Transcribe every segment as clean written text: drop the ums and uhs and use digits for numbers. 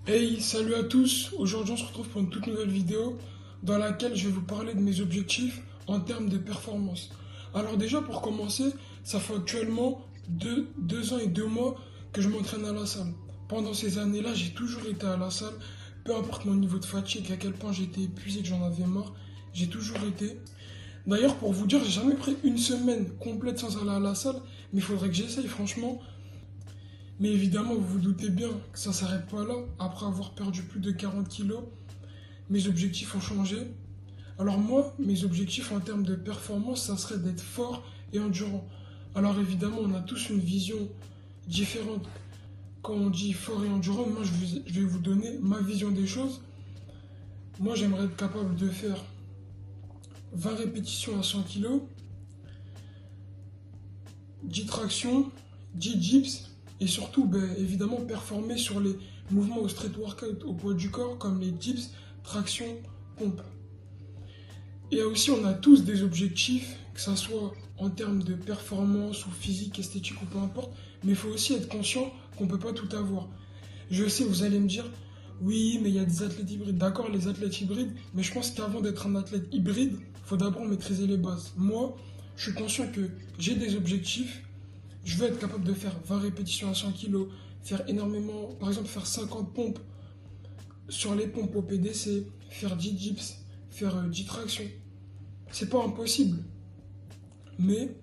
Hey, salut à tous! Aujourd'hui, on se retrouve pour une toute nouvelle vidéo dans laquelle je vais vous parler de mes objectifs en termes de performance. Alors déjà, pour commencer, ça fait actuellement deux ans et 2 mois que je m'entraîne à la salle. Pendant ces années-là, j'ai toujours été à la salle, peu importe mon niveau de fatigue, à quel point j'étais épuisé, que j'en avais marre, j'ai toujours été. D'ailleurs, pour vous dire, j'ai jamais pris une semaine complète sans aller à la salle, mais il faudrait que j'essaye, franchement. Mais évidemment, vous vous doutez bien que ça ne s'arrête pas là. Après avoir perdu plus de 40 kilos, mes objectifs ont changé. Alors moi, mes objectifs en termes de performance, ça serait d'être fort et endurant. Alors évidemment, on a tous une vision différente. Quand on dit fort et endurant, moi je vais vous donner ma vision des choses. Moi, j'aimerais être capable de faire 20 répétitions à 100 kilos, 10 tractions, 10 dips et surtout, évidemment, performer sur les mouvements au street workout au poids du corps comme les dips, tractions, pompes. Et aussi, on a tous des objectifs, que ce soit en termes de performance ou physique, esthétique ou peu importe, mais il faut aussi être conscient qu'on ne peut pas tout avoir. Je sais, vous allez me dire, oui, mais il y a des athlètes hybrides. D'accord, les athlètes hybrides, mais je pense qu'avant d'être un athlète hybride, il faut d'abord maîtriser les bases. Moi, je suis conscient que j'ai des objectifs. Je veux être capable de faire 20 répétitions à 100 kg, faire énormément, par exemple faire 50 pompes sur les pompes au PDC, faire 10 dips, faire 10 tractions. C'est pas impossible, mais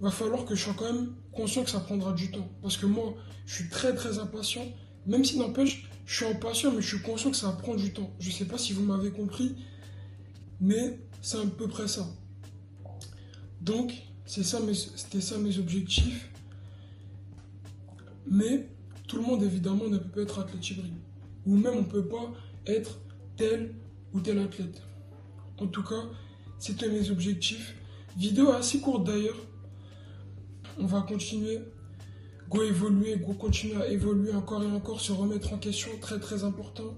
va falloir que je sois quand même conscient que ça prendra du temps. Parce que moi, je suis très très impatient, même si n'empêche, je suis impatient, mais je suis conscient que ça prend du temps. Je sais pas si vous m'avez compris, mais c'est à peu près ça. Donc, c'était ça mes objectifs. Mais tout le monde, évidemment, ne peut pas être athlète hybride. Ou même, on ne peut pas être tel ou tel athlète. En tout cas, c'était mes objectifs. Vidéo assez courte d'ailleurs. On va continuer. Continuer à évoluer encore et encore, se remettre en question, très très important.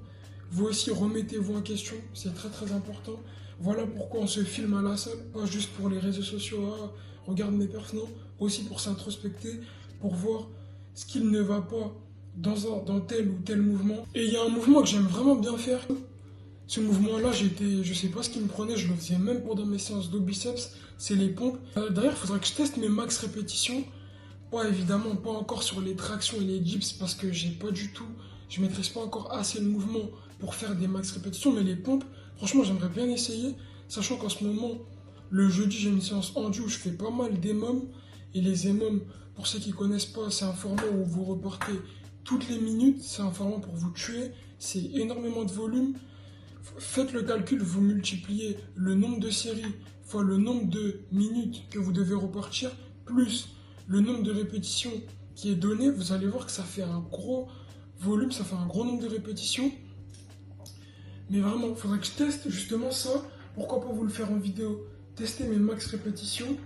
Vous aussi, remettez-vous en question, c'est très très important. Voilà pourquoi on se filme à la salle, pas juste pour les réseaux sociaux, ah, regarde mes perfs, non, aussi pour s'introspecter, pour voir ce qu'il ne va pas dans tel ou tel mouvement. Et il y a un mouvement que j'aime vraiment bien faire. Ce mouvement-là, je sais pas ce qui me prenait, je le faisais même pendant mes séances de biceps, c'est les pompes. D'ailleurs, il faudrait que je teste mes max répétitions. Pas évidemment, pas encore sur les tractions et les dips parce que je maîtrise pas encore assez le mouvement pour faire des max répétitions, mais les pompes, franchement, j'aimerais bien essayer, sachant qu'en ce moment, le jeudi, j'ai une séance endu où je fais pas mal d'émums, et les émums, pour ceux qui connaissent pas, c'est un format où vous reportez toutes les minutes, c'est un format pour vous tuer, c'est énormément de volume. Faites le calcul, vous multipliez le nombre de séries fois le nombre de minutes que vous devez repartir, plus le nombre de répétitions qui est donné, vous allez voir que ça fait un gros volume, ça fait un gros nombre de répétitions. Mais vraiment, il faudrait que je teste justement ça. Pourquoi pas vous le faire en vidéo? Tester mes max répétitions.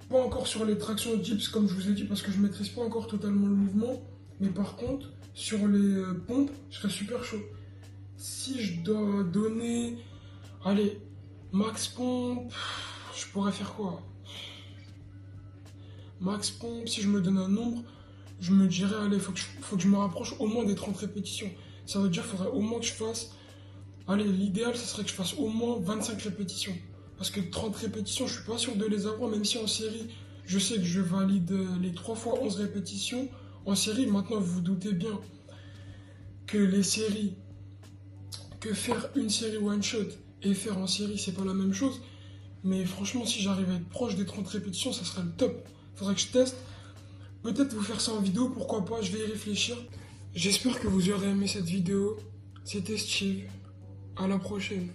Pas encore sur les tractions dips comme je vous ai dit parce que je ne maîtrise pas encore totalement le mouvement. Mais par contre, sur les pompes, je serais super chaud. Si je dois donner, allez, max pompe, je pourrais faire quoi? Max pompe, si je me donne un nombre, je me dirais, allez, faut que je me rapproche au moins des 30 répétitions. Ça veut dire qu'il faudrait au moins que je fasse, allez, l'idéal, ce serait que je fasse au moins 25 répétitions. Parce que 30 répétitions, je suis pas sûr de les avoir, même si en série, je sais que je valide les 3 fois 11 répétitions. En série, maintenant, vous vous doutez bien que les séries, que faire une série one shot et faire en série, c'est pas la même chose. Mais franchement, si j'arrive à être proche des 30 répétitions, ça serait le top. Faudrait que je teste. Peut-être vous faire ça en vidéo, pourquoi pas, je vais y réfléchir. J'espère que vous aurez aimé cette vidéo. C'était Steve. À la prochaine.